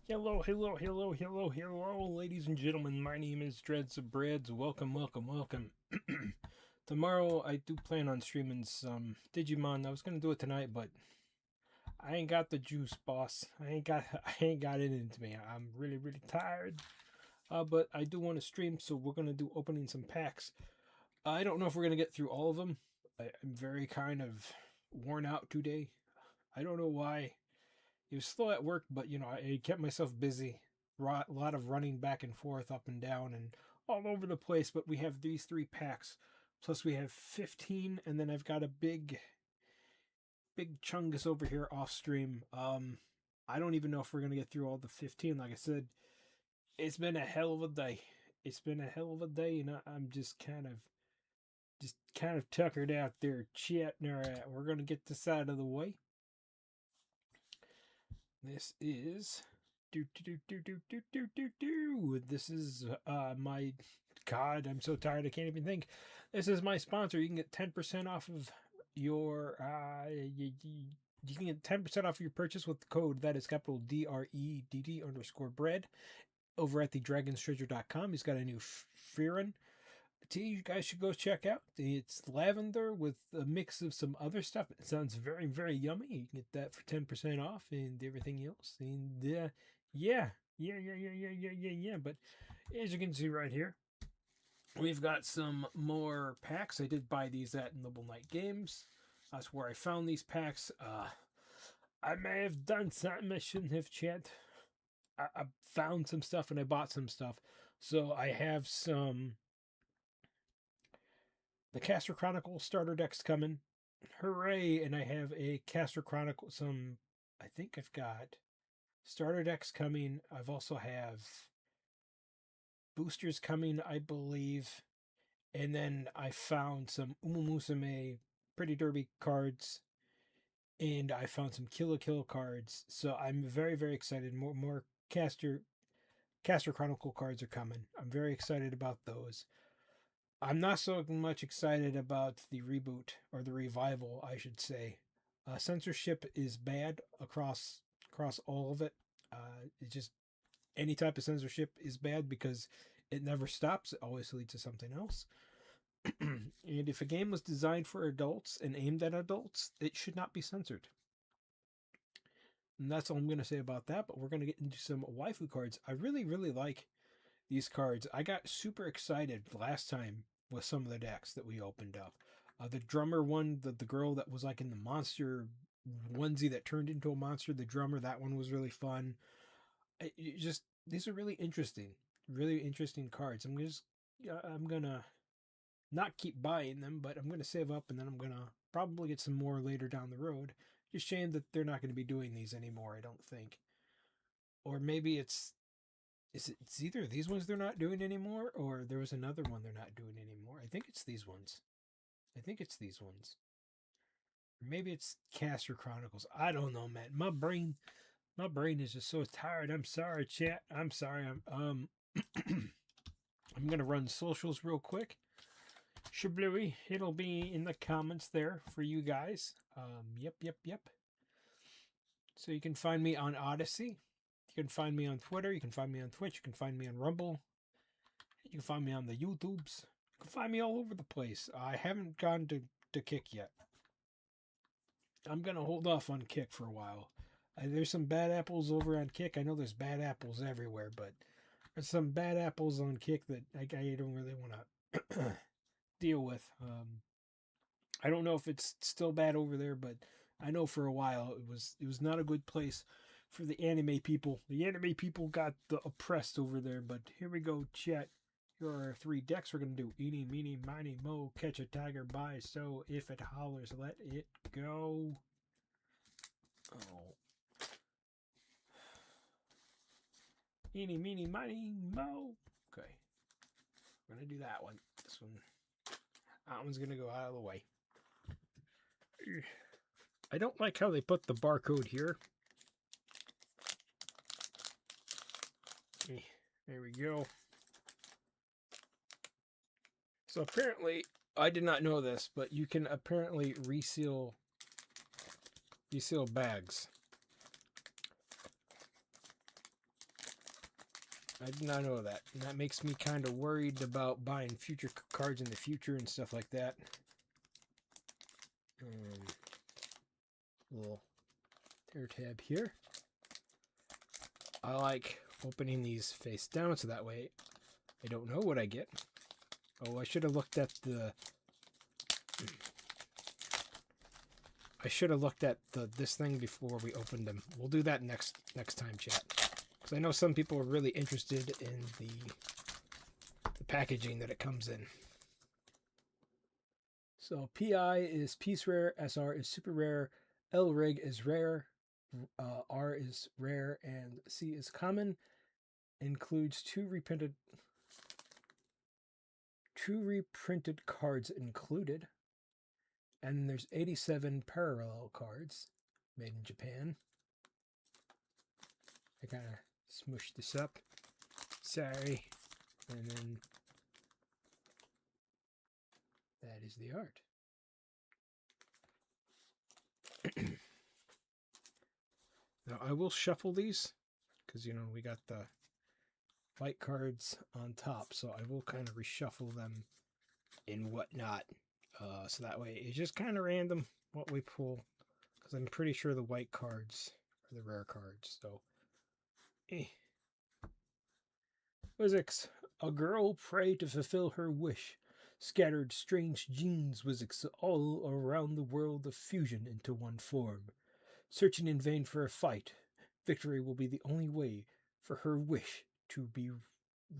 Hello, hello, hello, hello, hello, ladies and gentlemen. My name is DREDD BREAD. Welcome, welcome, welcome. Tomorrow, I do plan on streaming some Digimon. I was gonna do it tonight, but I ain't got the juice, boss. I ain't got it into me. I'm really, really tired. But I do want to stream, so we're gonna do opening some packs. I don't know if we're gonna get through all of them. I'm very kind of worn out today. I don't know why. It was slow at work, but I kept myself busy. A lot of running back and forth, up and down, and all over the place. But we have these three packs, plus we have 15, and then I've got a big chungus over here off stream. I don't even know if we're gonna get through all the 15. Like I said, it's been a hell of a day. It's been a hell of a day, and I'm just kind of tuckered out there, chatting. All right, we're gonna get this out of the way. This is This is my God. I'm so tired. I can't even think. This is my sponsor. You can get 10% off of your. You can get 10% off your purchase with the code that is capital DREDD_bread over at thedragonstreasure.com. He's got a new Fearin tea you guys should go check out. It's lavender with a mix of some other stuff. It sounds very, very yummy. You can get that for 10% off and everything else. And yeah. But as you can see right here, we've got some more packs. I did buy these at Noble Knight Games. That's where I found these packs. I may have done something I shouldn't have, chat. I found some stuff and I bought some stuff. So I have the Caster Chronicle starter decks coming. Hooray! And I have a Caster Chronicle, I think I've got starter decks coming. I've also have boosters coming, I believe. And then I found some Umumusame Pretty Derby cards. And I found some Kill cards. So I'm very, very excited. More Caster Chronicle cards are coming. I'm very excited about those. I'm not so much excited about the reboot, or the revival, I should say. Censorship is bad across all of it. It just, any type of censorship is bad because it never stops. It always leads to something else. And if a game was designed for adults and aimed at adults, it should not be censored. And that's all I'm going to say about that. But we're going to get into some waifu cards. I really, really like these cards. I got super excited last time with some of the decks that we opened up. The drummer one, the girl that was like in the monster onesie that turned into a monster, the drummer, that one was really fun. These are really interesting cards. I'm gonna not keep buying them, but I'm gonna save up, and then I'm gonna probably get some more later down the road. Just shame that they're not going to be doing these anymore, I don't think. Or maybe it's either these ones they're not doing anymore, or there was another one they're not doing anymore. I think it's these ones. Or maybe it's Caster Chronicles. I don't know, man. My brain is just so tired. I'm sorry, chat. I'm sorry. I'm gonna run socials real quick. Shabluey, it'll be in the comments there for you guys. Yep. So you can find me on Odyssey. You can find me on Twitter. You can find me on Twitch. You can find me on Rumble. You can find me on the YouTubes. You can find me all over the place. I haven't gone to Kick yet. I'm going to hold off on Kick for a while. There's some bad apples over on Kick. I know there's bad apples everywhere, but there's some bad apples on Kick that I don't really want to deal with. I don't know if it's still bad over there, but I know for a while it was not a good place for the anime people. The anime people got the oppressed over there. But here we go, chat. Here are 3 decks we're going to do. Eeny, meeny, miny, mo, catch a tiger by. So if it hollers, let it go. Oh. Eeny, meeny, miny, mo. Okay. We're going to do that one. That one's going to go out of the way. I don't like how they put the barcode here. There we go. So apparently, I did not know this, but you can apparently reseal bags. I did not know that. And that makes me kind of worried about buying future cards in the future and stuff like that. Little tear tab here. I like opening these face down so that way I don't know what I get. Oh, I should have looked at the... I should have looked at this thing before we opened them. We'll do that next time, chat. Because I know some people are really interested in the packaging that it comes in. So PI is piece rare, SR is super rare, L rig is rare, R is rare, and C is common. Includes two reprinted cards included. And then there's 87 parallel cards made in Japan. I kind of smushed this up. Sorry. And then that is the art. Now I will shuffle these because, you know, we got the white cards on top. So I will kind of reshuffle them and whatnot. So that way it's just kind of random what we pull. Because I'm pretty sure the white cards are the rare cards. So, Physics. A girl prayed to fulfill her wish. Scattered strange genes Wizix all around the world of fusion into one form. Searching in vain for a fight, victory will be the only way for her wish to be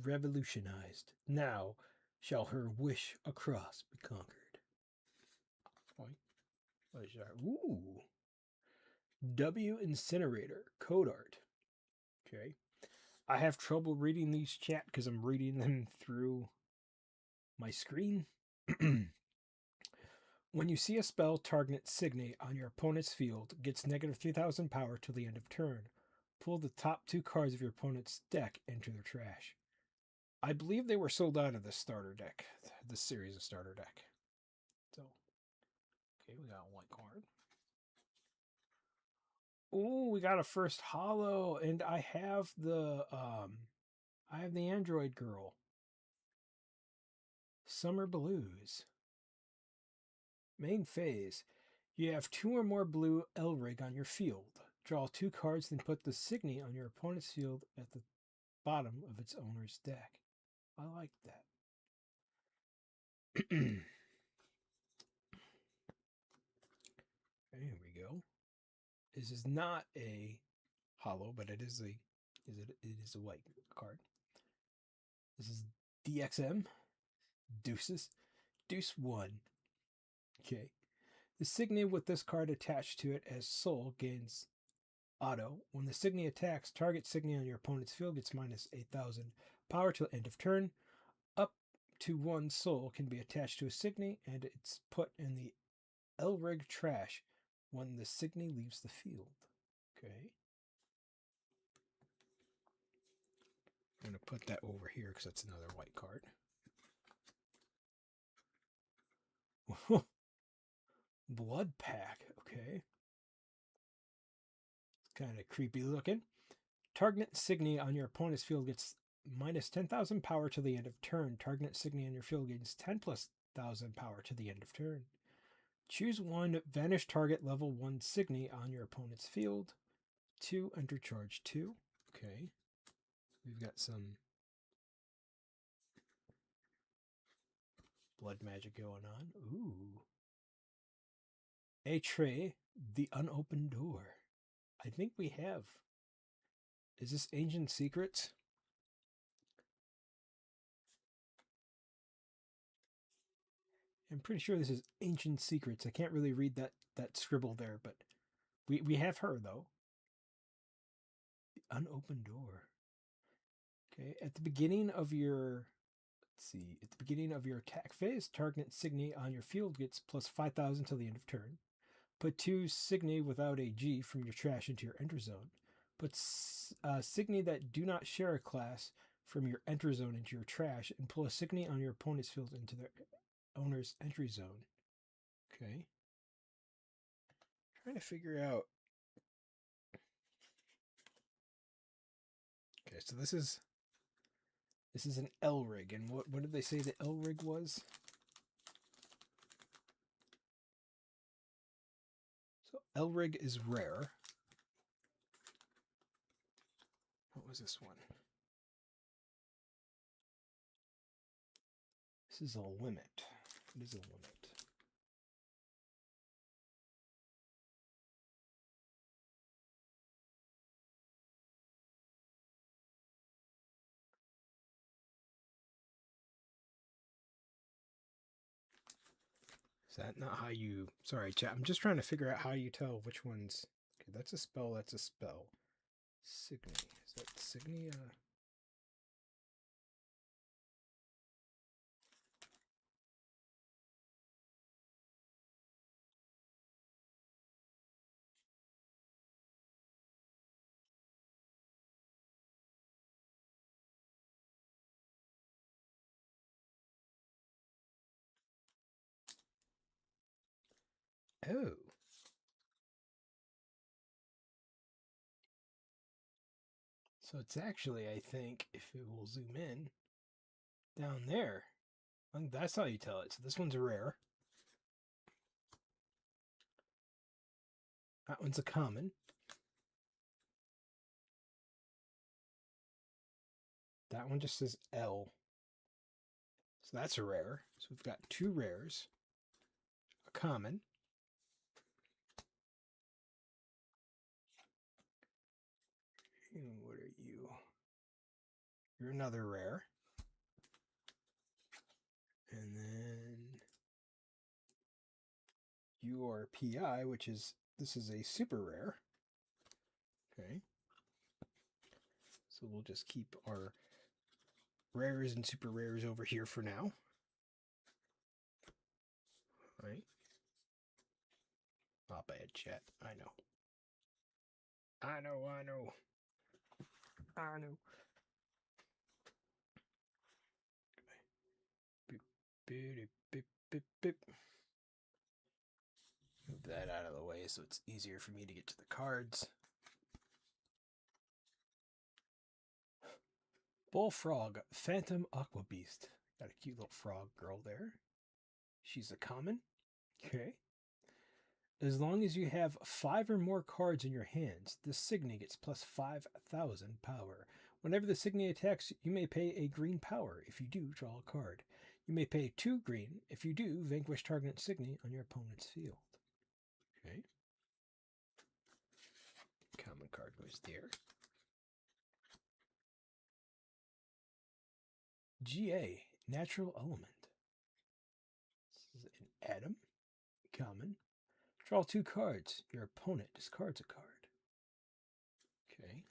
revolutionized. Now shall her wish across be conquered. What is that? Ooh. W Incinerator, code art. Okay. I have trouble reading these, chat, because I'm reading them through my screen. When you see a spell target Signe on your opponent's field, gets negative 3,000 power till the end of turn. Pull the top 2 cards of your opponent's deck into their trash. I believe they were sold out of the starter deck, the series of starter deck. So, okay, we got a white card. Oh, we got a first holo, and I have the Android girl. Summer Blues. Main phase. You have 2 or more blue L-Rig on your field. Draw 2 cards, then put the Signe on your opponent's field at the bottom of its owner's deck. I like that. There we go. This is not a holo, but it is a white card. This is DXM. Deuces. Deuce 1. Okay. The Signe with this card attached to it as soul gains auto. When the Signe attacks, target Signe on your opponent's field gets minus 8,000 power till end of turn. Up to 1 soul can be attached to a Signe, and it's put in the L-Rig trash when the Signe leaves the field. Okay. I'm going to put that over here because that's another white card. Blood pack. Okay. Kind of creepy looking. Target Signe on your opponent's field gets minus 10,000 power to the end of turn. Target Signe on your field gains 10 plus 1,000 power to the end of turn. Choose 1 vanish target level 1 Signe on your opponent's field. 2 enter charge 2. Okay. We've got some blood magic going on. Ooh. A tray, the unopened door. I think we have. Is this Ancient Secrets? I'm pretty sure this is Ancient Secrets. I can't really read that scribble there, but we have her though. The unopened door. Okay, at the beginning of your attack phase, target Signe on your field gets plus 5,000 till the end of turn. Put 2 Signe without a G from your trash into your enter zone. Put Signe that do not share a class from your enter zone into your trash, and pull a Signe on your opponent's field into their owner's entry zone. Okay. Trying to figure out. Okay, so this is This is an L rig, and what did they say the L rig was? So L rig is rare. What was this one? This is a limit. It is a limit. Is that not how you... Sorry, chat. I'm just trying to figure out how you tell which one's... Okay, that's a spell, that's a spell. Signy. Is that Signy? Oh. So it's actually, I think, if it will zoom in, down there. I think that's how you tell it. So this one's a rare. That one's a common. That one just says L. So that's a rare. So we've got two rares. A common. And what are you? You're another rare. And then you are PI, which is, this is a super rare. Okay. So we'll just keep our rares and super rares over here for now. All right. Not bad, chat. I know. I know. Beep, beep, beep, beep. Move that out of the way so it's easier for me to get to the cards. Bullfrog, Phantom Aqua Beast. Got a cute little frog girl there. She's a common. Okay. As long as you have 5 or more cards in your hands, this Signy gets plus 5,000 power. Whenever the Signy attacks, you may pay a green power. If you do, draw a card. You may pay 2 green. If you do, vanquish target Signy on your opponent's field. Okay. Common card goes there. GA, Natural Element. This is an Atom. Common. Draw 2 cards. Your opponent discards a card. Okay.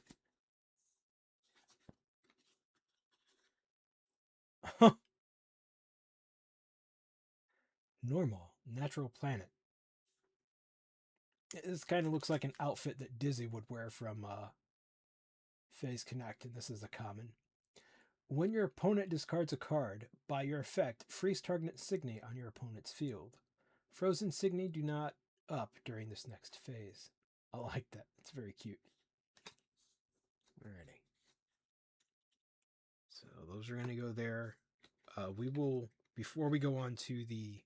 Normal, Natural Planet. This kind of looks like an outfit that Dizzy would wear from Phase Connect, and this is a common. When your opponent discards a card, by your effect, freeze target Signy on your opponent's field. Frozen Signy do not up during this next phase. I like that. It's very cute. Alrighty. So those are going to go there. We will, before we go on to the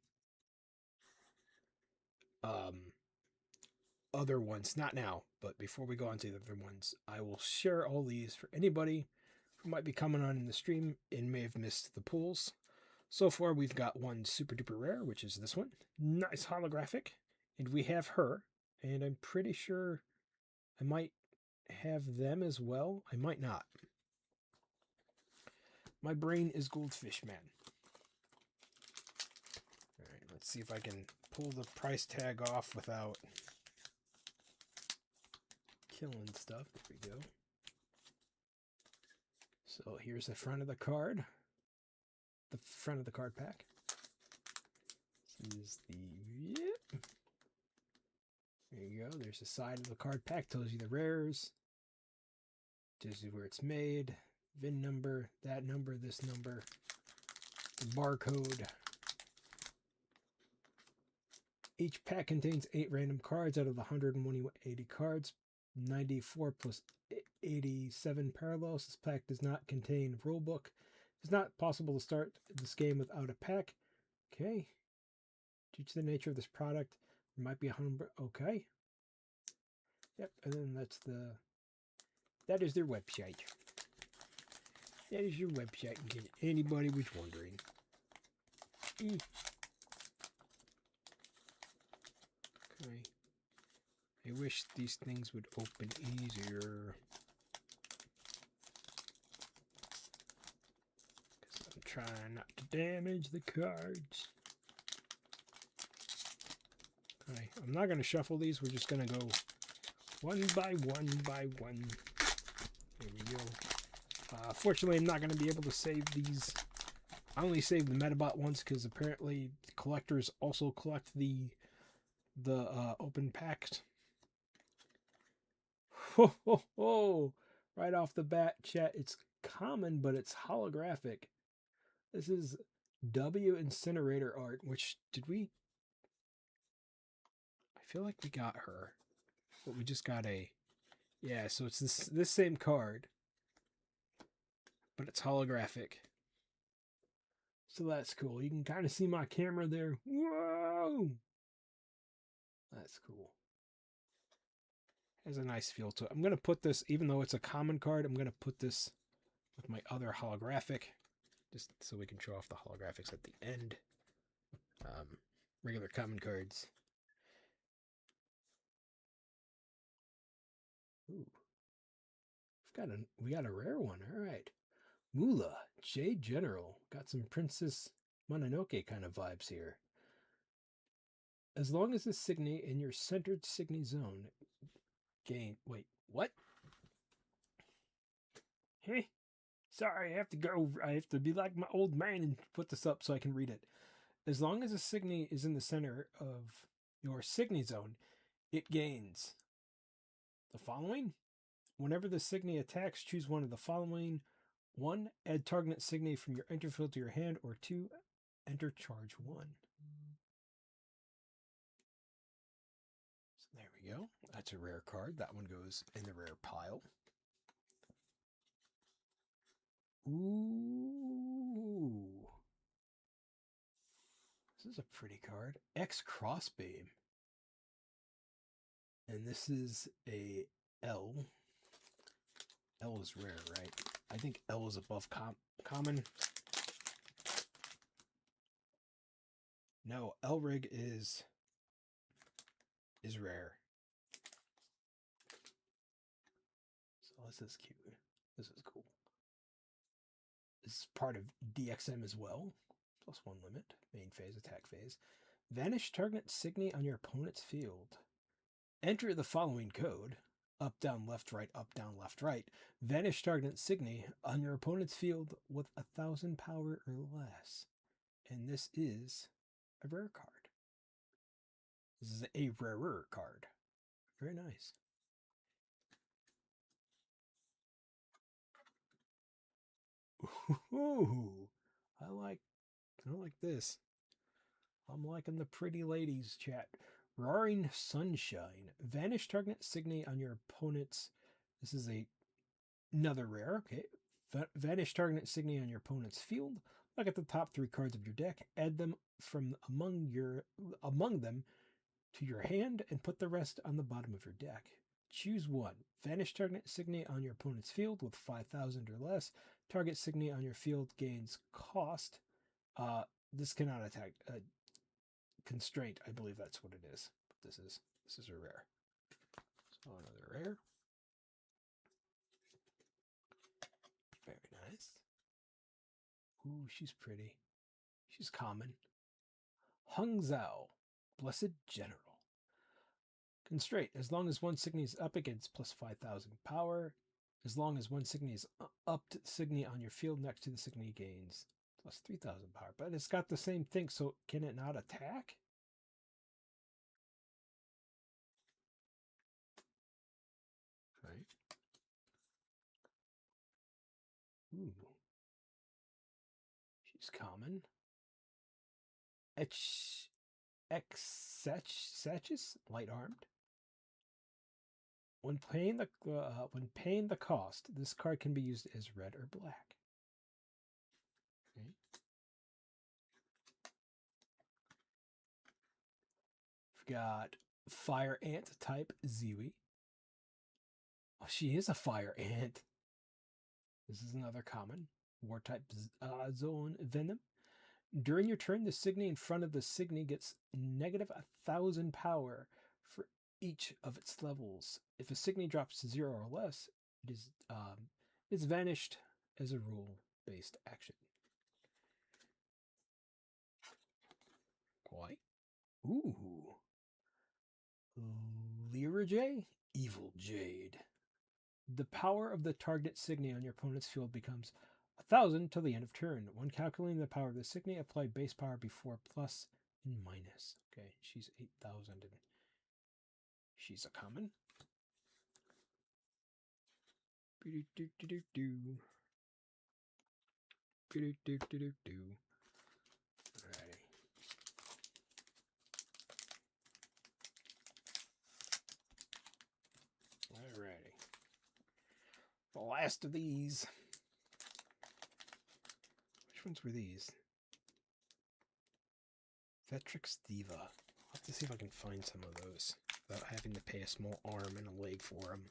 other ones, not now, but before we go on to the other ones, I will share all these for anybody who might be coming on in the stream and may have missed the pulls. So far, we've got one super duper rare, which is this one. Nice holographic. And we have her. And I'm pretty sure I might have them as well. I might not. My brain is Goldfish Man. All right, let's see if I can pull the price tag off without killing stuff. There we go. So here's the front of the card. The front of the card pack. This is the... Yep. There you go. There's the side of the card pack. Tells you the rares. Tells you where it's made. VIN number. That number. This number. The barcode. Each pack contains 8 random cards out of the 180 cards. 94 plus 87 parallels. This pack does not contain rulebook. It's not possible to start this game without a pack. Okay. Due to the nature of this product, there might be a home. Okay. Yep. And then that is their website. That is your website, in case anybody was wondering. Okay. I wish these things would open easier. Because I'm trying not to damage the cards. Okay, I'm not going to shuffle these. We're just going to go one by one by one. There we go. Fortunately, I'm not going to be able to save these. I only saved the Metabot once because apparently collectors also collect the open packs. Ho, ho, ho. Right off the bat, chat, it's common, but it's holographic. This is W Incinerator art, which did we... I feel like we got her, but we just got a... Yeah, so it's this same card, but it's holographic. So that's cool. You can kind of see my camera there. Whoa! That's cool. Has a nice feel to it. I'm going to put this, even though it's a common card, I'm going to put this with my other holographic, just so we can show off the holographics at the end. Regular common cards. Ooh. We got a rare one. All right. Mula, Jade General. Got some Princess Mononoke kind of vibes here. As long as the Signy in your centered Signy zone gain... Wait, what? Hey, sorry, I have to go. I have to be like my old man and put this up so I can read it. As long as a Signy is in the center of your Signy zone, it gains the following. Whenever the Signy attacks, choose one of the following. 1. Add target Signy from your enter field to your hand, or 2. Enter charge 1. So there we go. That's a rare card. That one goes in the rare pile. Ooh. This is a pretty card. X Crossbeam. And this is a L. L is rare, right? I think L is above common. No, Elrig is rare. So this is cute. This is cool. This is part of DXM as well. +1 limit. Main phase, attack phase. Vanish target Signy on your opponent's field. Enter the following code. Up, down, left, right, up, down, left, right. Vanish target Signy on your opponent's field with 1,000 power or less. And this is a rare card. This is a rarer card. Very nice. Ooh, I like this. I'm liking the pretty ladies, chat. Roaring Sunshine. Vanish target Signy on your opponent's... This is another rare. Okay. Vanish target Signy on your opponent's field. Look at the top 3 cards of your deck. Add them from among them to your hand and put the rest on the bottom of your deck. Choose 1. Vanish target Signy on your opponent's field with 5,000 or less. Target Signy on your field gains cost. This cannot attack. Constraint, I believe that's what it is. But this is a rare. So another rare. Very nice. Ooh, she's pretty. She's common. Hung Zhao, Blessed General. Constraint, as long as one Signy is up against +5,000 power, as long as one Signy is up to the Signy on your field next to the Signy gains +3,000 power. But it's got the same thing, so can it not attack? Right. Ooh. She's common. Satchis, light armed. When paying the cost, this card can be used as red or black. got Fire Ant type Ziwi. Oh, she is a Fire Ant. This is another common. War type Zone Venom. During your turn, the Signy in front of the Signy gets negative 1,000 power for each of its levels. If a Signy drops to 0 or less, it's vanished as a rule-based action. Quite. Ooh. Lyra Evil Jade. The power of the target Signy on your opponent's field becomes 1,000 till the end of turn. When calculating the power of the Signy, apply base power before plus and minus. Okay, she's 8,000 and she's a common. Alrighty. Alrighty. The last of these. Which ones were these? Vetrix Diva. I'll have to see if I can find some of those without having to pay a small arm and a leg for them.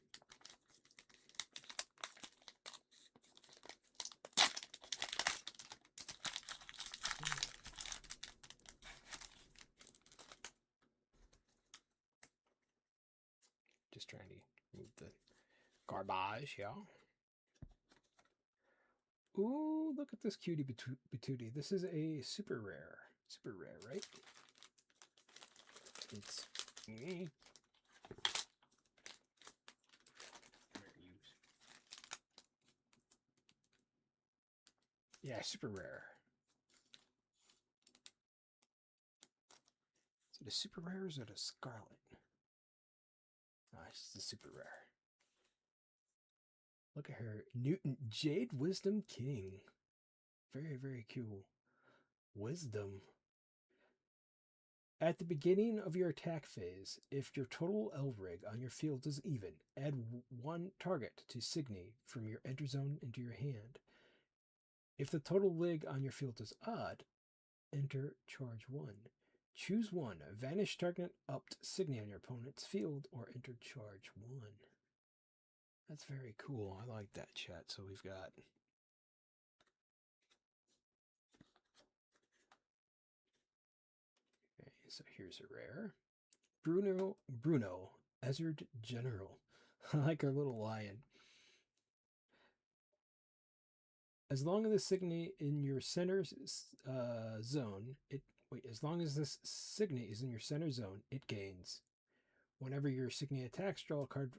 Just trying to move the garbage, yeah. Ooh, look at this cutie patootie. This is a super rare. Super rare, right? It's me. Yeah, super rare. Is it a super rare or is it a scarlet? Ah, it's just a super rare. Look at her. Newton Jade Wisdom King. Very, very cool. Wisdom. At the beginning of your attack phase, if your total Elrig on your field is even, add one target to Signy from your enter zone into your hand. If the total Lig on your field is odd, enter charge 1. Choose one. Vanish target up to Signy on your opponent's field or enter charge 1. That's very cool. I like that, chat. So we've got... Okay, so here's a rare. Bruno, Ezard General. I like our little lion. As long as the Signy in your center zone, as long as this Signy is in your center zone, it gains. Whenever your Signy attacks, draw a card.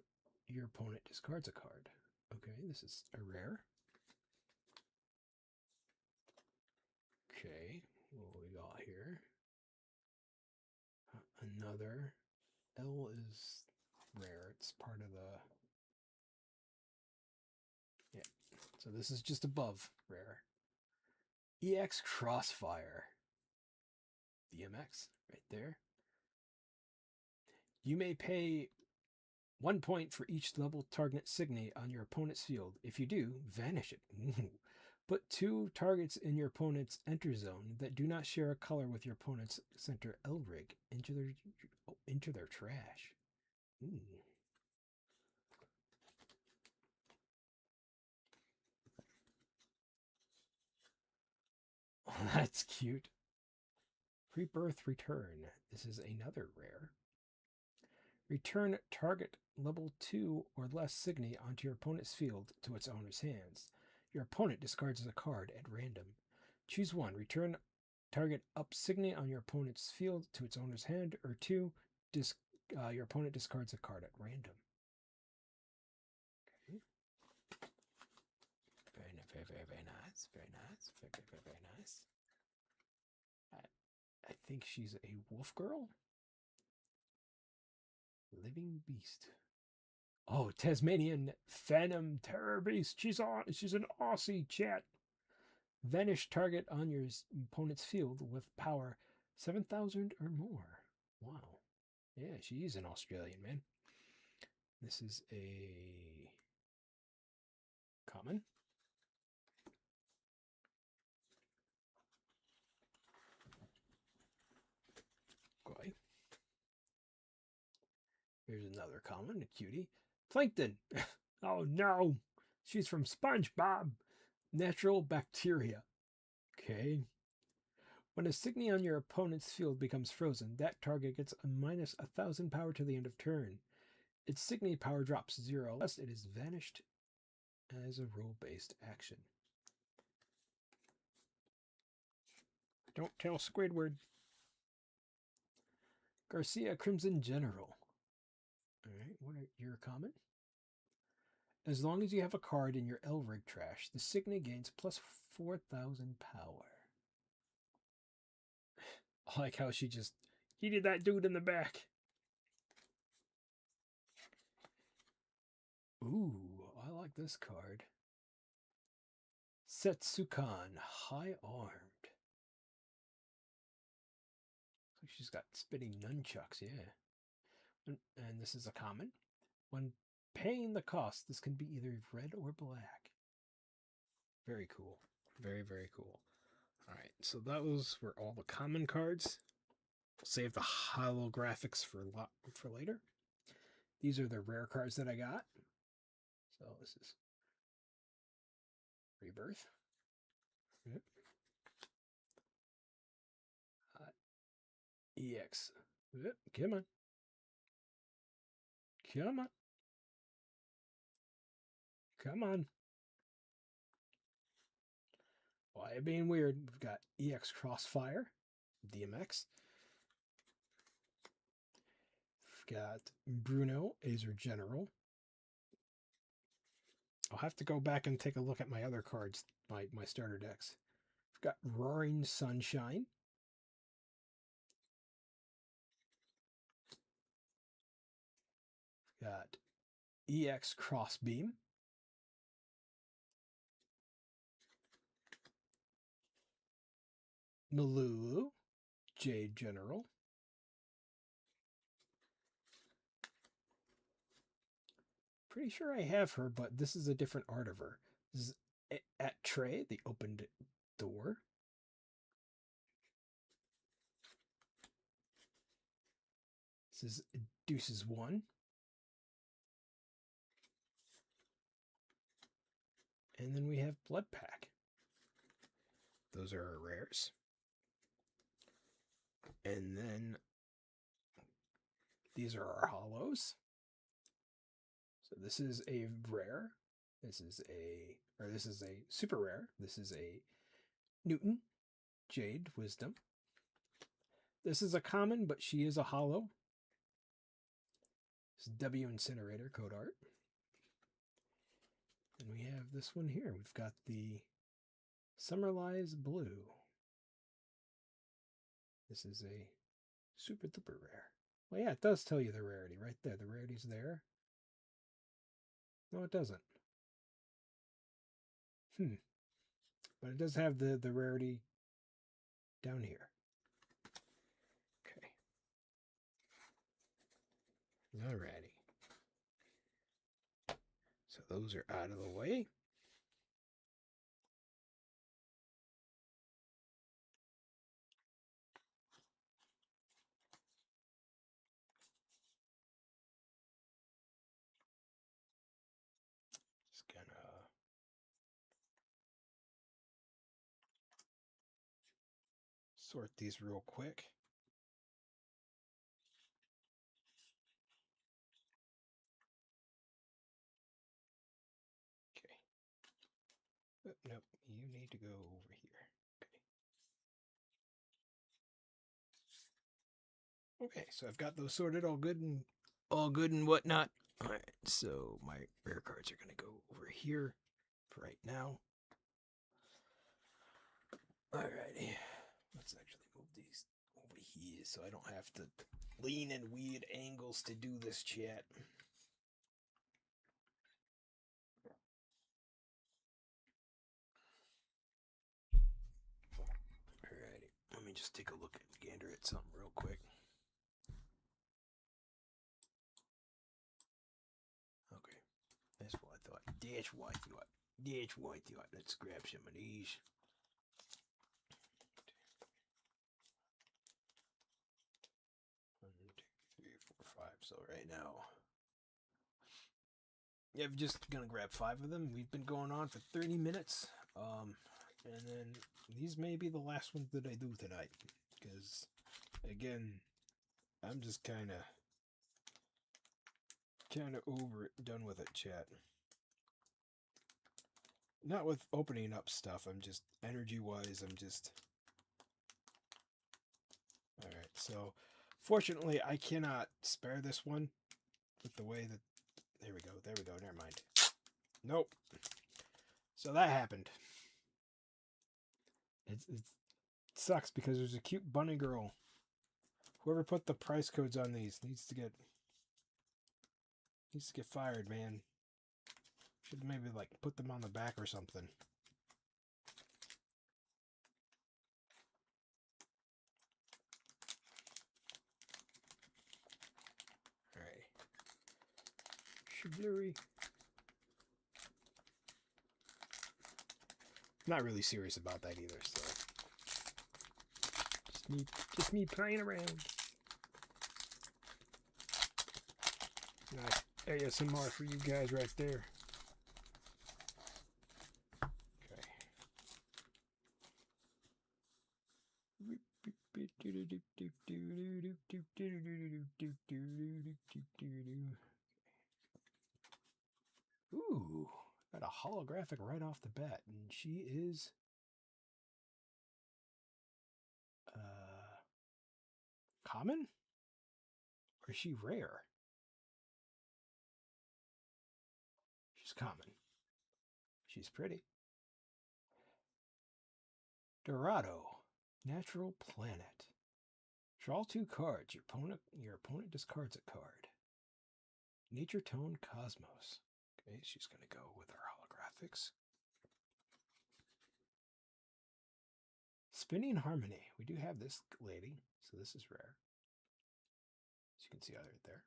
Your opponent discards a card. Okay, this is a rare. Okay, what we got here? Another. L is rare. It's part of the... Yeah, so this is just above rare. EX Crossfire. BMX, right there. You may pay 1 point for each level target Signy on your opponent's field. If you do, vanish it. Put 2 targets in your opponent's enter zone that do not share a color with your opponent's center Elrig into their trash. Ooh. Oh, that's cute. Rebirth Return. This is another rare. Return target level 2 or less Signy onto your opponent's field to its owner's hands. Your opponent discards a card at random. Choose one. Return target up Signy on your opponent's field to its owner's hand, or 2. Your opponent discards a card at random. Okay. Very nice. Very nice. Very nice. I think she's a wolf girl. Living Beast. Oh, Tasmanian Phantom Terror Beast. She's an Aussie, chat. Vanish target on your opponent's field with power 7,000 or more. Wow. Yeah, she's an Australian, man. This is a common. Okay. Here's another common, a cutie. Plankton. Oh no, she's from SpongeBob. Natural bacteria. Okay. When a Signy on your opponent's field becomes frozen, that target gets a minus 1,000 power to the end of turn. Its Signy power drops 0 unless it is vanished as a role-based action. Don't tell Squidward. Garcia Crimson General. Alright, what are your common? As long as you have a card in your Elrig trash, the Signy gains plus 4,000 power. I like how she just heated that dude in the back. Ooh, I like this card. Setsukan, High Armed. So she's got spinning nunchucks, yeah. And this is a common. When paying the cost, this can be either red or black. Very cool. Very, very cool. Alright, so those were all the common cards. We'll save the holographics for later. These are the rare cards that I got. So this is Rebirth. Yep. EX. Yep. Come on. Come on. Come on. Why it being weird? We've got EX Crossfire, DMX. We've got Bruno, Azer General. I'll have to go back and take a look at my other cards, my starter decks. We've got Roaring Sunshine. We've got EX Crossbeam. Malulu, Jade General. Pretty sure I have her, but this is a different art of her. This is at Trey, the opened door. This is Deuces 1. And then we have Blood Pack. Those are our rares. And then these are our hollows. So this is a rare. This is a super rare. This is a Newton, Jade, Wisdom. This is a common, but she is a hollow. This is W Incinerator code art. And we have this one here. We've got the Summerlies Blue. This is a super duper rare. Well, yeah, it does tell you the rarity right there. The rarity's there. No, it doesn't. But it does have the rarity down here. Okay. Alrighty. So those are out of the way. Just gonna sort these real quick. Okay. Oh, nope, you need to go over here. Okay. Okay, so I've got those sorted, all good and whatnot. All right, so my rare cards are gonna go over here for right now. Alrighty, let's actually move these over here so I don't have to lean in weird angles to do this chat. Alrighty, let me just take a look at gander at something real quick. Okay, that's what I thought. That's what I thought. That's what I thought. Let's grab some of these. 1, 2, 3, 4, 5. So right now, yeah, I'm just gonna grab 5 of them. We've been going on for 30 minutes. And then these may be the last ones that I do tonight. Because, again, I'm just kind of over it, done with it, chat. Not with opening up stuff. I'm just, energy-wise, I'm just... Alright, so, fortunately, I cannot spare this one with the way that... There we go, never mind. Nope. So that happened. It sucks because there's a cute bunny girl. Whoever put the price codes on these needs to get fired, man. Should maybe like put them on the back or something. Alright. Shiblery. Not really serious about that either, so just me playing around. Nice ASMR for you guys right there. Ooh, got a holographic right off the bat, and she is common? Or is she rare? She's common. She's pretty. Dorado, natural planet. Draw 2 cards. Your opponent discards a card. Nature Tone Cosmos. Okay, she's going to go with our holographics. Spinning Harmony. We do have this lady, so this is rare. As you can see right there.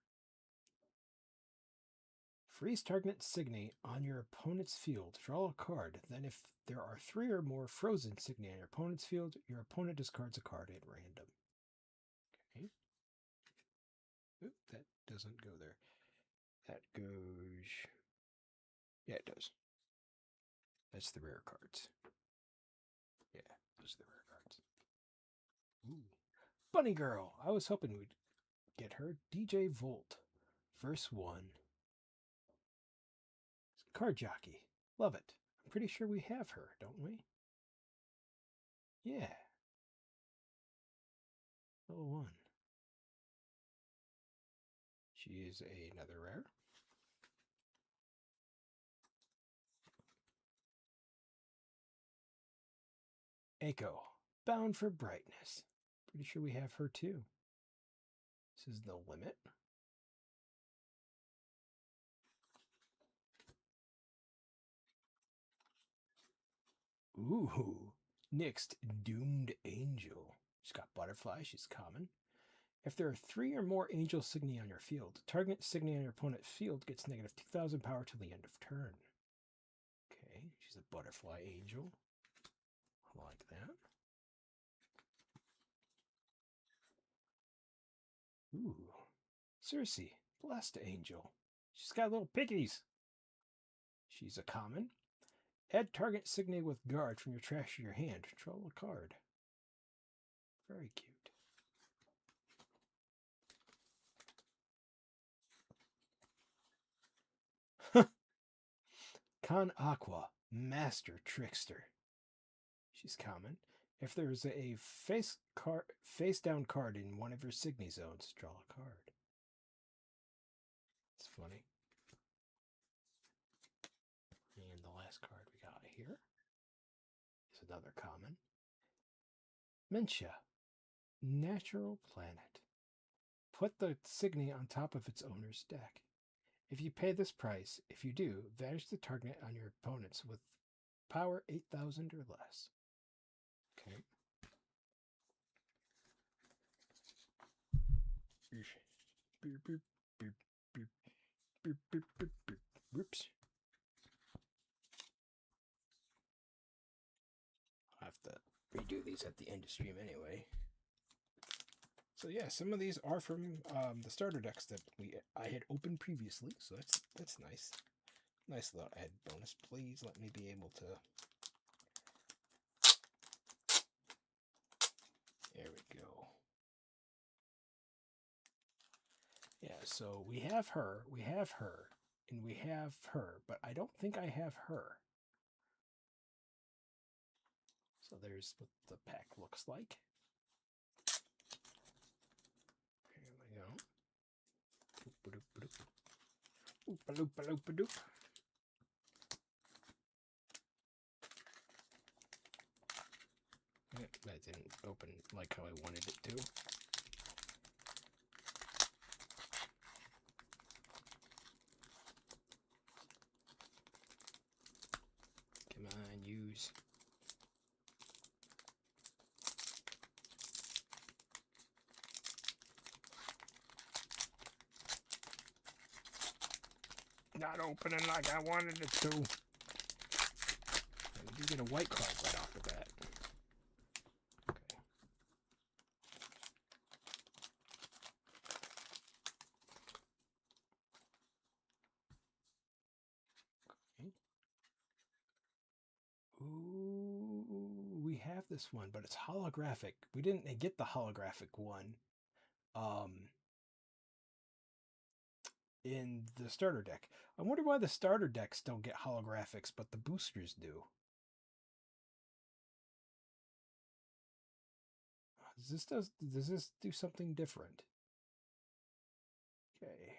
Freeze target Signy on your opponent's field. Draw a card. Then if there are 3 or more frozen Signy on your opponent's field, your opponent discards a card at random. Okay. Oop, that doesn't go there. That goes... Yeah, it does. That's the rare cards. Yeah, those are the rare cards. Ooh. Bunny Girl! I was hoping we'd get her. DJ Volt. Verse 1. Card Jockey. Love it. I'm pretty sure we have her, don't we? Yeah. Level 1. She is another rare. Echo. Bound for Brightness. Pretty sure we have her too. This is the limit. Ooh. Next, Doomed Angel. She's got Butterfly. She's common. If there are 3 or more Angel Signy on your field, target Signy on your opponent's field gets negative 2,000 power till the end of turn. Okay, she's a Butterfly Angel. I like that. Ooh. Circe, Blessed Angel. She's got little piggies. She's a common. Add target Signy with guard from your trash to your hand. Draw a card. Very cute. Con Aqua, Master Trickster. She's common. If there's a face down card in one of your Signy zones, draw a card. It's funny. And the last card we got here is another common. Mentia, Natural Planet. Put the Signy on top of its owner's deck. If you pay this price, if you do, vanish the target on your opponents with power 8,000 or less. Okay. Whoops. I'll have to redo these at the end of stream anyway. So yeah, some of these are from the starter decks that I had opened previously, so that's nice. Nice little add bonus. Please let me be able to. There we go. Yeah, so we have her, and we have her, but I don't think I have her. So there's what the pack looks like. Here we go. Oop-a-doop-a-doop. That didn't open like how I wanted it to. Come on, use. Not opening like I wanted it to. We do get a white card right off the bat. Okay. Okay. Ooh, we have this one, but it's holographic. We didn't get the holographic one in the starter deck. I wonder why the starter decks don't get holographics, but the boosters do. Does this do something different? Okay.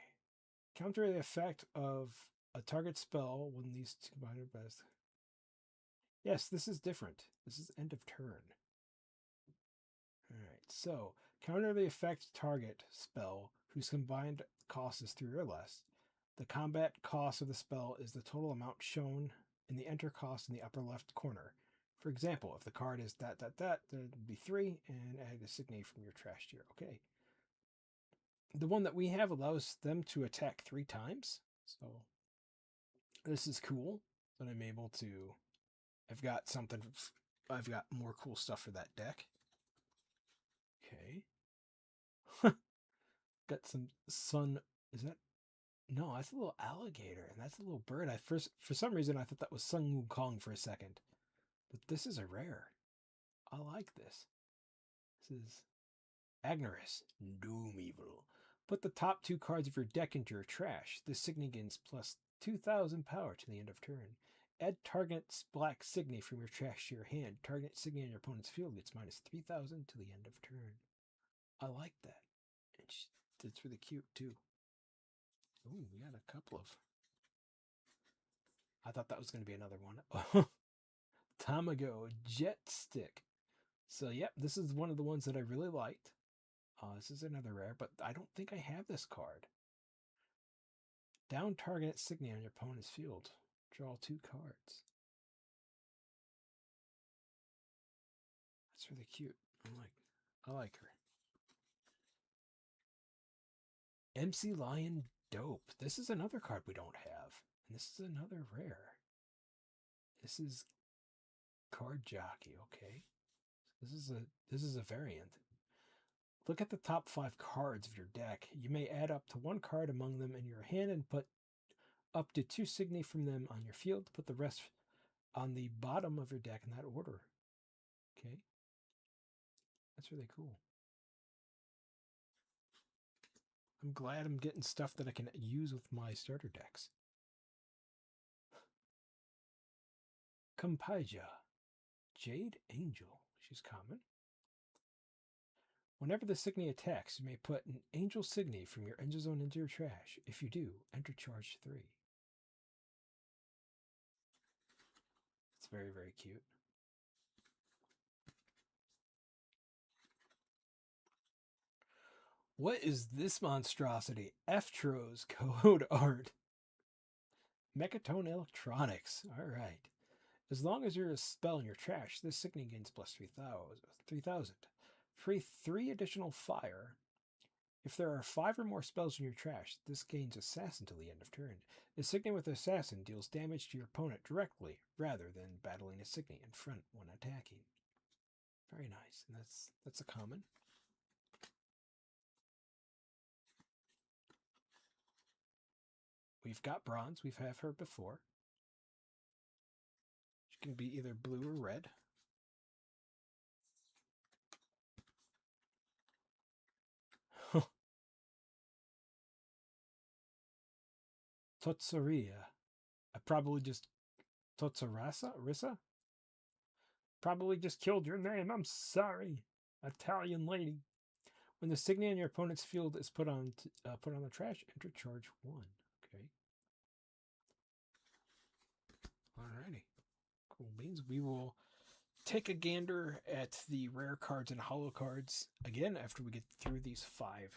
Counter the effect of a target spell when these two combined are best. Yes, this is different. This is end of turn. Alright, so counter the effect target spell whose combined cost is 3 or less. The combat cost of the spell is the total amount shown in the enter cost in the upper left corner. For example, if the card is that, there'd be 3, and add a signate from your trash tier. Okay. The one that we have allows them to attack 3 times. So this is cool that I'm able to. I've got more cool stuff for that deck. Okay. Got some sun. Is that? No, that's a little alligator, and that's a little bird. For some reason, I thought that was Sun Wukong for a second. But this is a rare. I like this. This is Agnerus, Doom Evil. Put the top 2 cards of your deck into your trash. This Signy gains plus 2,000 power to the end of turn. Add target's black Signy from your trash to your hand. Target Signy on your opponent's field gets minus 3,000 to the end of turn. I like that. It's really cute too. Ooh, we got a couple of. I thought that was going to be another one. Tamago Jet Stick. So, yep, this is one of the ones that I really liked. This is another rare, but I don't think I have this card. Down target Signy on your opponent's field. Draw 2 cards. That's really cute. I like her. MC Lion Dope. This is another card we don't have. And this is another rare. This is Card Jockey, okay. This is a variant. Look at the top 5 cards of your deck. You may add up to 1 card among them in your hand and put up to 2 Signy from them on your field. Put the rest on the bottom of your deck in that order. Okay. That's really cool. I'm glad I'm getting stuff that I can use with my starter decks. Kampaija. Jade Angel. She's common. Whenever the Signy attacks, you may put an Angel Signy from your Angel Zone into your trash. If you do, enter charge 3. It's very, very cute. What is this monstrosity? Eftro's code art. Mechatone Electronics. Alright. As long as you're a spell in your trash, this Signy gains plus 3,000. Free 3 additional fire. If there are 5 or more spells in your trash, this gains Assassin till the end of turn. A Signy with Assassin deals damage to your opponent directly, rather than battling a Signy in front when attacking. Very nice. And that's a common. We've got bronze. We've had her before. She can be either blue or red. Totsaria. I probably just Rissa? Probably just killed your name. I'm sorry, Italian lady. When the signet in your opponent's field is put on the trash, enter charge 1. Okay. Alrighty. Cool beans. We will take a gander at the rare cards and holo cards again after we get through these five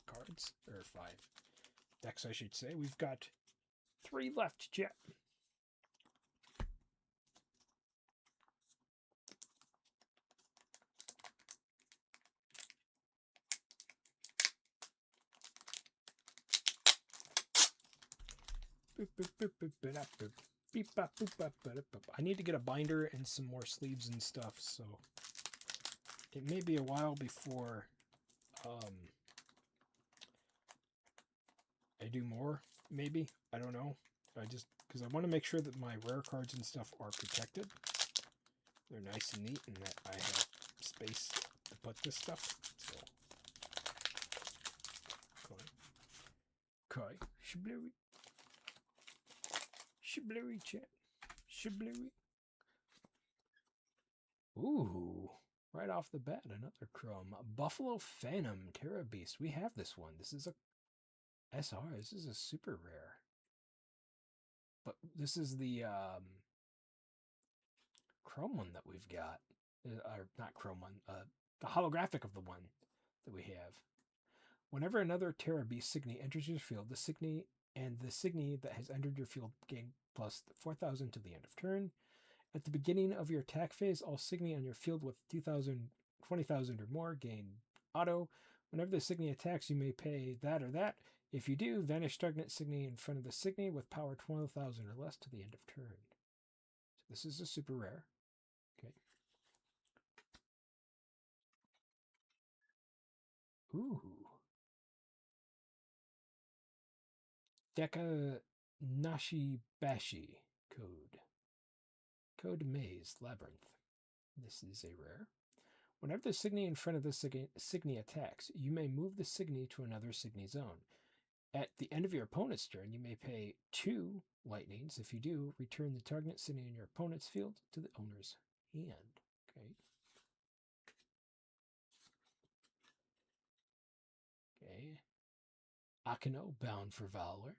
cards, or 5 decks, I should say. We've got 3 left, chat. I need to get a binder and some more sleeves and stuff, so it may be a while before I do more, maybe. I don't know. Because I want to make sure that my rare cards and stuff are protected. They're nice and neat, and that I have space to put this stuff. So, okay. Shiblewy. Shiblewy, chat. Shiblewy. Ooh. Right off the bat, another chrome. Buffalo Phantom Terra Beast. We have this one. This is a SR. This is a super rare. But this is the chrome one that we've got. Or not chrome one. The holographic of the one that we have. Whenever another Terra Beast Signy enters your field, the Signy and the Signy that has entered your field gain plus 4,000 to the end of turn. At the beginning of your attack phase, all Signy on your field with 20,000 or more gain auto. Whenever the Signy attacks, you may pay that or that. If you do, vanish stagnant Signy in front of the Signy with power 12,000 or less to the end of turn. So this is a super rare. Okay. Ooh. Deka Nashi Bashi code. Code Maze Labyrinth. This is a rare. Whenever the Signy in front of the Signy attacks, you may move the Signy to another Signy zone. At the end of your opponent's turn, you may pay 2 lightnings. If you do, return the target Signy in your opponent's field to the owner's hand. Okay. Okay. Akino, Bound for Valor.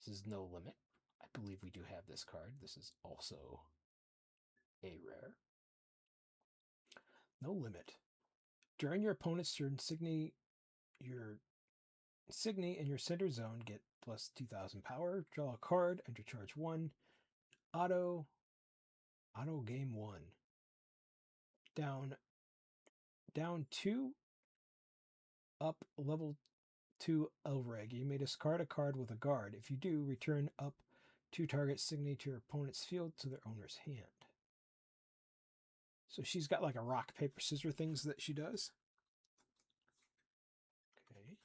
This is No Limit. I believe we do have this card. This is also a rare. No Limit. During your opponent's turn, Signy in your center zone get plus 2,000 power. Draw a card. Enter charge 1. Auto game 1. Down 2. Up level 2 Elreg. You may discard a card with a guard. If you do, return up 2 target Signy to your opponent's field to their owner's hand. So she's got like a rock, paper, scissors things that she does. Okay.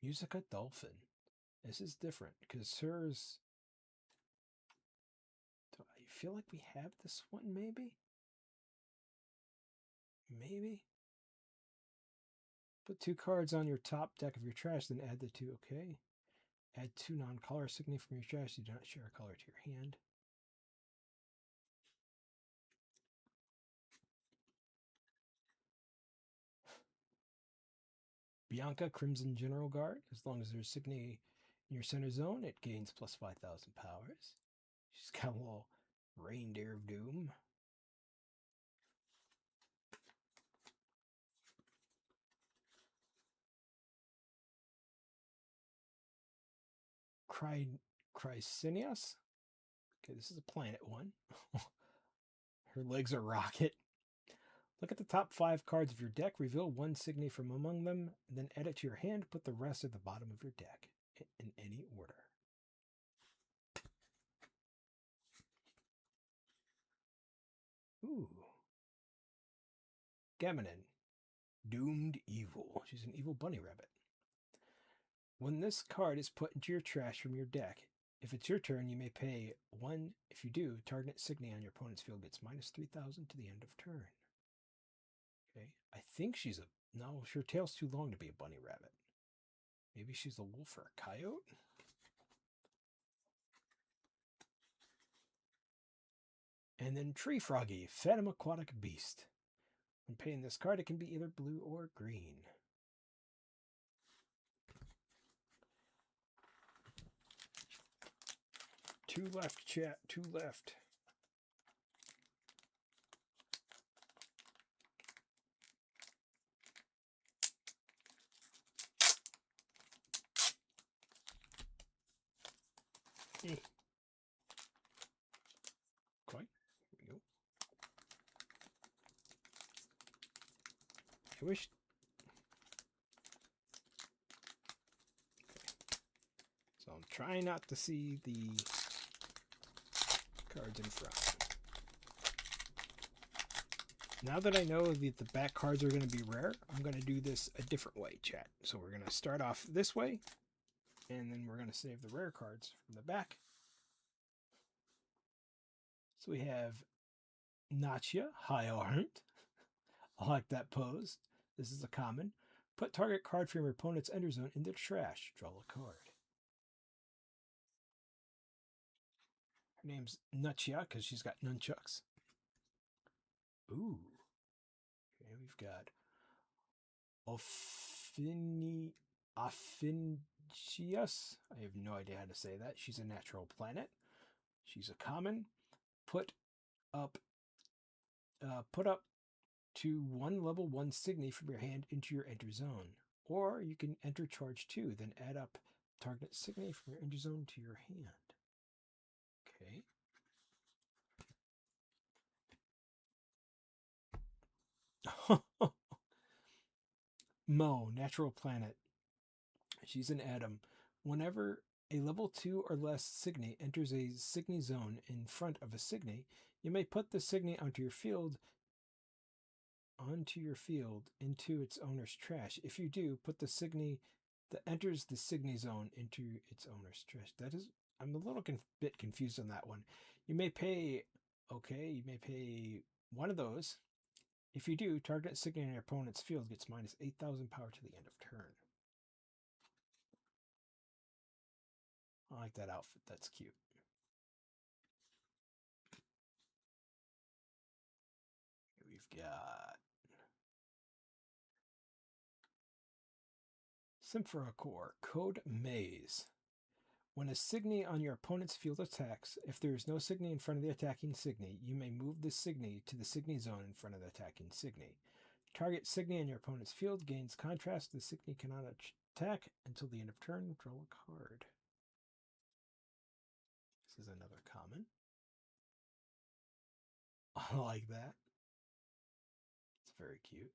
Musica Dolphin. This is different because hers... Do I feel like we have this one maybe? Maybe? Put 2 cards on your top deck of your trash, then add the 2. Okay. Add 2 non-color Signy from your trash. You do not share a color to your hand. Bianca, Crimson General Guard. As long as there's Signy in your center zone, it gains plus 5,000 powers. She's got a little Reindeer of Doom. Chrysinius? Okay, this is a planet one. Her legs are rocket. Look at the top 5 cards of your deck. Reveal 1 Signy from among them. Then add it to your hand. Put the rest at the bottom of your deck in any order. Ooh. Gaminen. Doomed Evil. She's an evil bunny rabbit. When this card is put into your trash from your deck, if it's your turn, you may pay 1. If you do, target Signy on your opponent's field gets minus 3,000 to the end of turn. Okay, I think she's a... No, her tail's too long to be a bunny rabbit. Maybe she's a wolf or a coyote? And then Tree Froggy, Phantom Aquatic Beast. When paying this card, it can be either blue or green. Two left, chat. Two left. Hey. Quite. Here we go. I wish... Okay. So I'm trying not to see the cards in front. Now that I know that the back cards are going to be rare, I'm going to do this a different way, chat. So we're going to start off this way, and then we're going to save the rare cards from the back. So we have Nachia, High Armed. I like that pose. This is a common. Put target card from your opponent's ender zone in the trash. Draw a card. Her name's Nachia because she's got nunchucks. Ooh. Okay, we've got Ophingius. I have no idea how to say that. She's a natural planet. She's a common. Put up to 1 level 1 Signy from your hand into your enter zone. Or you can enter charge 2, then add up target Signy from your enter zone to your hand. Okay. Mo, natural planet. She's an atom. Whenever a level 2 or less Signy enters a Signy zone in front of a Signy, you may put the Signy onto your field into its owner's trash. If you do, put the Signy that enters the Signy zone into its owner's trash. That is, I'm a little bit confused on that one. You may pay 1 of those. If you do, target Signy on your opponent's field gets minus 8,000 power to the end of turn. I like that outfit. That's cute. We've got Symphora Core, Code Maze. When a Signy on your opponent's field attacks, if there is no Signy in front of the attacking Signy, you may move the Signy to the Signy zone in front of the attacking Signy. Target Signy on your opponent's field gains contrast. The Signy cannot attack until the end of turn. Draw a card. This is another common. I like that. It's very cute.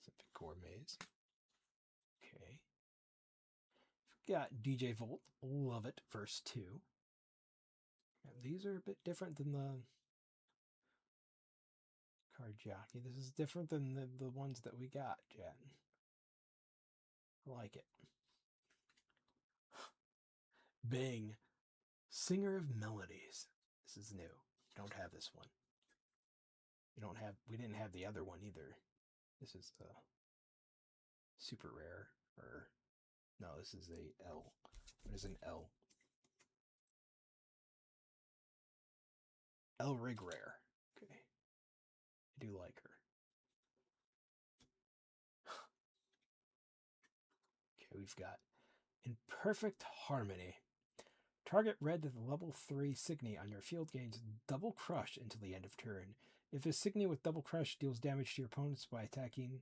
Symphora Core Maze. Okay. Got DJ Volt, love it, verse 2. And these are a bit different than the card jockey. This is different than the ones that we got, Jen. I like it. Bing, Singer of Melodies. This is new. Don't have this one. We didn't have the other one either. This is super rare, or no, this is a L. What is an L? L Rig Rare. Okay. I do like her. Okay, we've got In Perfect Harmony. Target red with level 3 Signy on your field gains double crush until the end of turn. If a Signy with double crush deals damage to your opponents by attacking,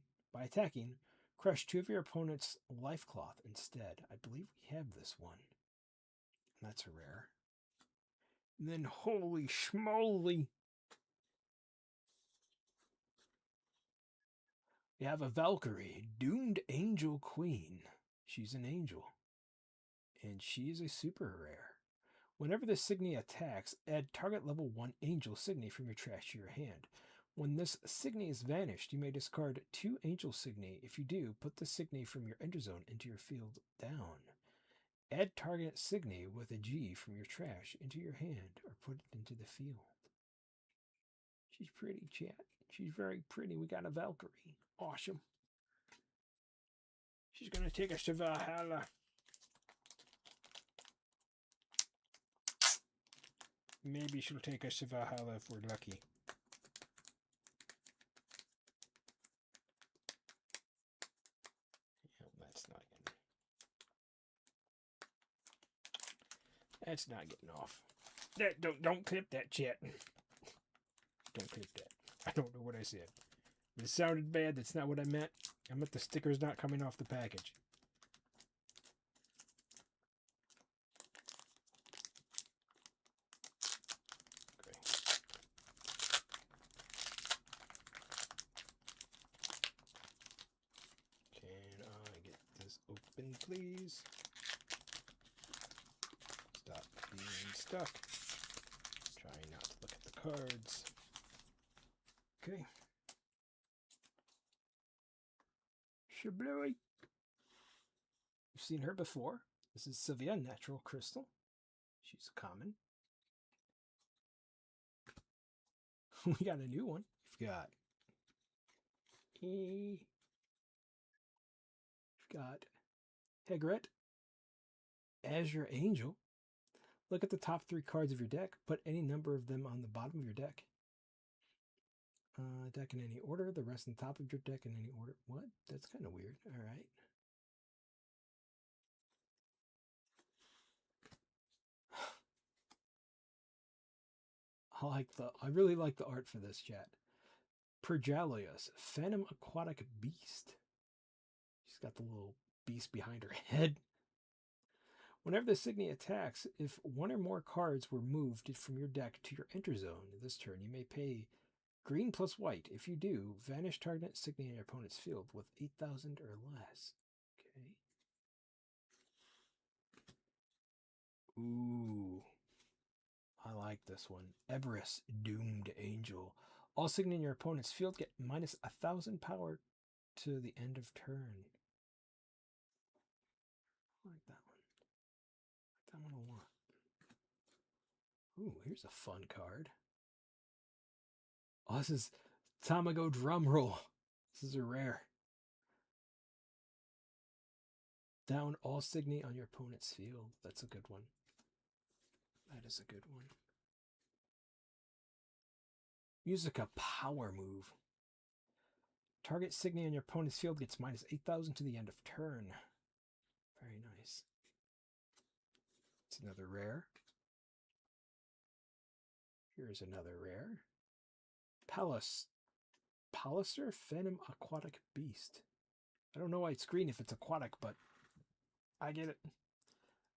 crush 2 of your opponent's life cloth instead. I believe we have this one. That's a rare. And then holy schmoly, we have a Valkyrie, Doomed Angel Queen. She's an angel. And she is a super rare. Whenever the Signy attacks, add target level 1 angel Signy from your trash to your hand. When this Signy is vanished, you may discard 2 Angel Signy. If you do, put the Signy from your enter zone into your field down. Add target Signy with a G from your trash into your hand or put it into the field. She's pretty, chat. She's very pretty. We got a Valkyrie. Awesome. She's going to take us to Valhalla. Maybe she'll take us to Valhalla if we're lucky. That's not getting off. That don't clip that, chat. Don't clip that. I don't know what I said. It sounded bad. That's not what I meant. I meant the sticker's not coming off the package. Okay. Can I get this open, please? Stop being stuck. Trying not to look at the cards. Okay. Shablowy. You've seen her before. This is Sylvia, Natural Crystal. She's common. We got a new one. We've got Hegret, Azure Angel. Look at the top 3 cards of your deck. Put any number of them on the bottom of your deck. Deck in any order. The rest on top of your deck in any order. What? That's kind of weird. All right. I really like the art for this, chat. Perjalius, Phantom Aquatic Beast. She's got the little beast behind her head. Whenever the Signy attacks, if 1 or more cards were moved from your deck to your enter zone this turn, you may pay green plus white. If you do, vanish target Signy in your opponent's field with 8,000 or less. Okay. Ooh. I like this one. Eberus, Doomed Angel. All Signy in your opponent's field get minus 1,000 power to the end of turn. I like that one. I like that one a lot. Ooh, here's a fun card. Oh, this is Tamago Drumroll. This is a rare. Down all Signy on your opponent's field. That's a good one. That is a good one. Musica Power Move. Target Signy on your opponent's field gets minus 8,000 to the end of turn. Very nice. It's another rare. Here's another rare. Palliser, Phantom Aquatic Beast. I don't know why it's green if it's aquatic, but I get it.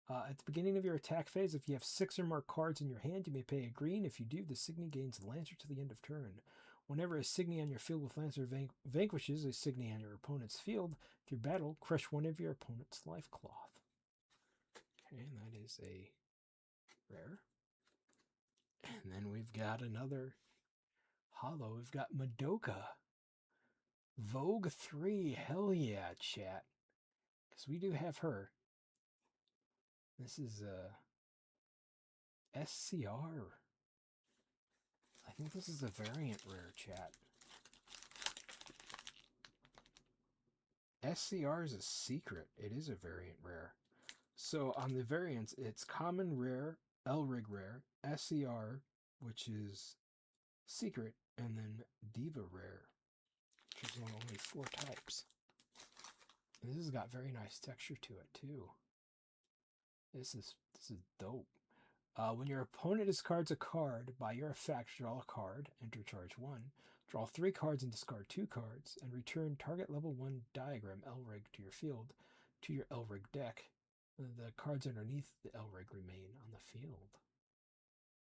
At the beginning of your attack phase, if you have 6 or more cards in your hand, you may pay a green. If you do, the Signy gains Lancer to the end of turn. Whenever a Signy on your field with Lancer vanquishes a Signy on your opponent's field, through battle, crush one of your opponent's life cloth. Okay, and that is a rare. And then we've got another holo. We've got Madoka. Vogue 3. Hell yeah, chat. Because we do have her. This is SCR. I think this is a variant rare, chat. SCR is a secret. It is a variant rare. So on the variants, it's common rare, Elrig rare, SCR, which is secret, and then Diva rare, which is only 4 types. And this has got very nice texture to it too. This is dope. When your opponent discards a card, by your effect, draw a card, enter charge 1, draw 3 cards and discard 2 cards, and return target level 1 diagram Elrig to your field, to your Elrig deck. The cards underneath the Elrig remain on the field.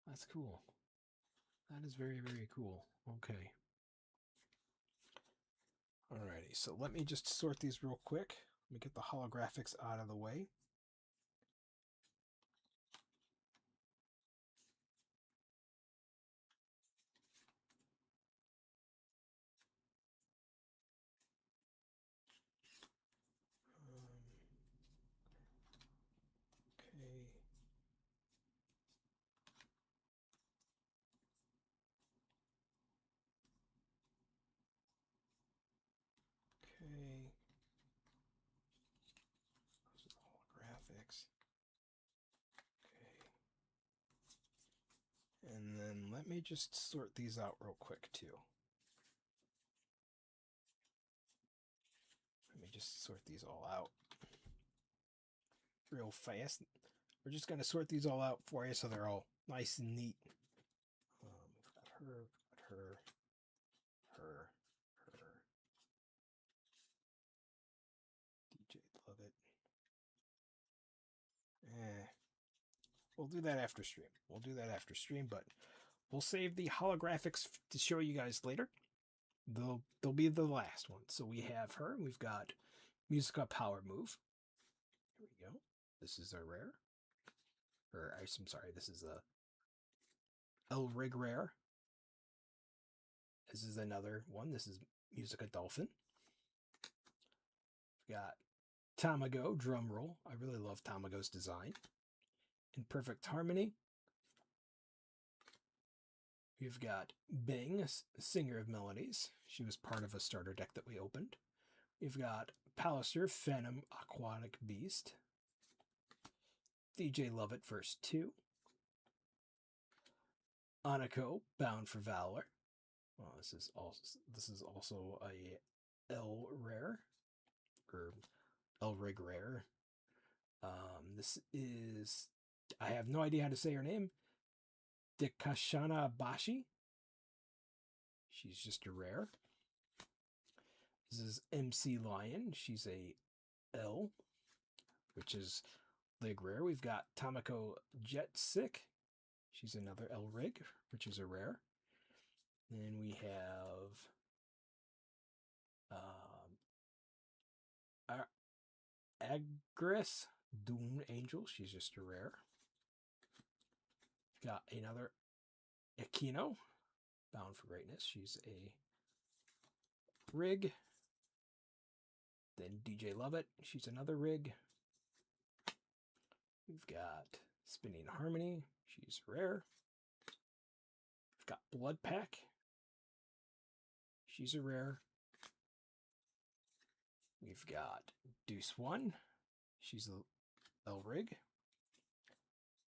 That's cool. That is very, very cool. Okay. Alrighty, so let me just sort these real quick. Let me get the holographics out of the way. Okay. Those are the holographics. Okay. And then let me just sort these out real quick too. Let me just sort these all out real fast. We're just going to sort these all out for you so they're all nice and neat. We've got her, her, her, DJ Love It. We'll do that after stream. But we'll save the holographics to show you guys later. They'll be the last one. So we have her. We've got Musica Power Move. Here we go. This is a rare. I'm sorry, this is a Rig rare. This is another one. This is Musica Dolphin. We've got Tamago, drum roll. I really love Tamago's design. In Perfect Harmony. We've got Bing, Singer of Melodies. She was part of a starter deck that we opened. We've got Pallister, Phantom Aquatic Beast. DJ Love It, verse 2. Anako, Bound for Valor. Well, this is also a L rare, or L Rig rare. This is, I have no idea how to say her name. Dekashana Bashi. She's just a rare. This is MC Lion. She's a L, which is Lig rare. We've got Tamako Jet Sick. She's another L Rig, which is a rare. Then we have Agris Doom Angel. She's just a rare. Got another Aquino, Bound for Greatness. She's a Rig. Then DJ Love It. She's another Rig. We've got Spinning Harmony. She's rare. We've got Blood Pack. She's a rare. We've got Deuce 1. She's a L Rig.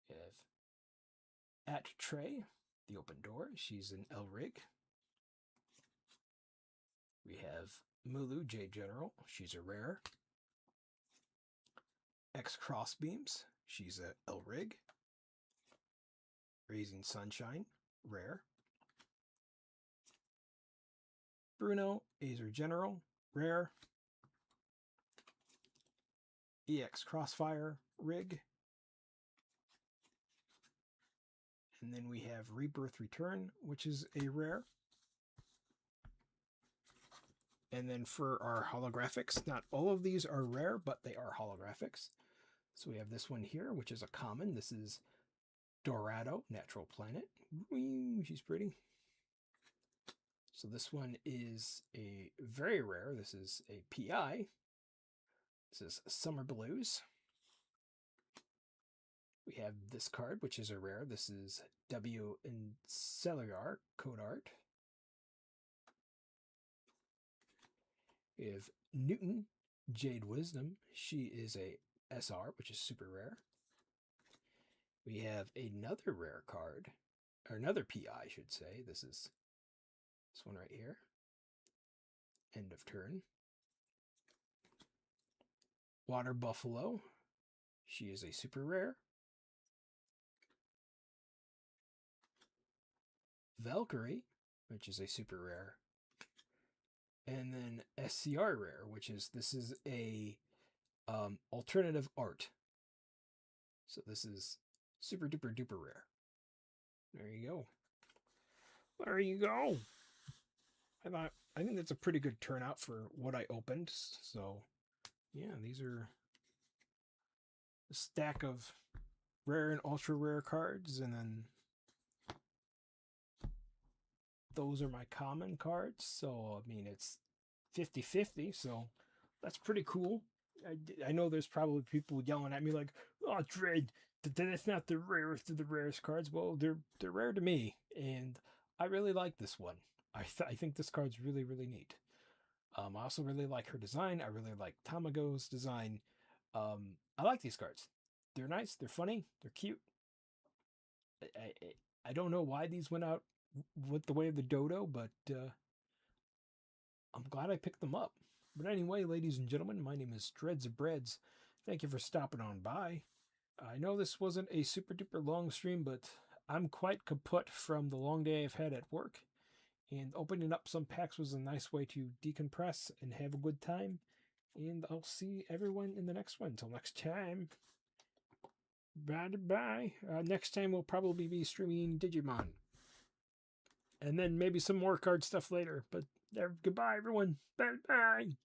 We have At Trey, the Open Door. She's an L Rig. We have Mulu J General. She's a rare. X Crossbeams. She's a L Rig. Raising Sunshine, rare. Bruno Azer General, rare. EX Crossfire, Rig. And then we have Rebirth Return, which is a rare. And then for our holographics, not all of these are rare, but they are holographics. So we have this one here, which is a common. This is Dorado, Natural Planet. Whee, she's pretty. So this one is a very rare. This is a PI. This is Summer Blues. We have this card, which is a rare. This is W in Cellular Code Art. We have Newton Jade Wisdom. She is a SR, which is super rare. We have another rare card, or another PI, I should say. This is this one right here. End of turn. Water Buffalo. She is a super rare. Valkyrie, which is a super rare. And then SCR rare, which is, this is a alternative art. So this is super duper duper rare. There you go. There you go. I think that's a pretty good turnout for what I opened. So yeah, these are a stack of rare and ultra rare cards, and then those are my common cards. So I mean, it's 50-50, so that's pretty cool. I know there's probably people yelling at me like, "Oh, Dread, that's not the rarest of the rarest cards." Well, they're rare to me, and I really like this one. I think this card's really, really neat. I also really like her design. I really like Tamago's design. I like these cards. They're nice. They're funny. They're cute. I don't know why these went out with the way of the dodo, but I'm glad I picked them up. But anyway, ladies and gentlemen, my name is DREDD BREAD. Thank you for stopping on by. I know this wasn't a super duper long stream, but I'm quite kaput from the long day I've had at work. And opening up some packs was a nice way to decompress and have a good time. And I'll see everyone in the next one. Until next time. Bye. Next time we'll probably be streaming Digimon. And then maybe some more card stuff later. But goodbye, everyone. Bye.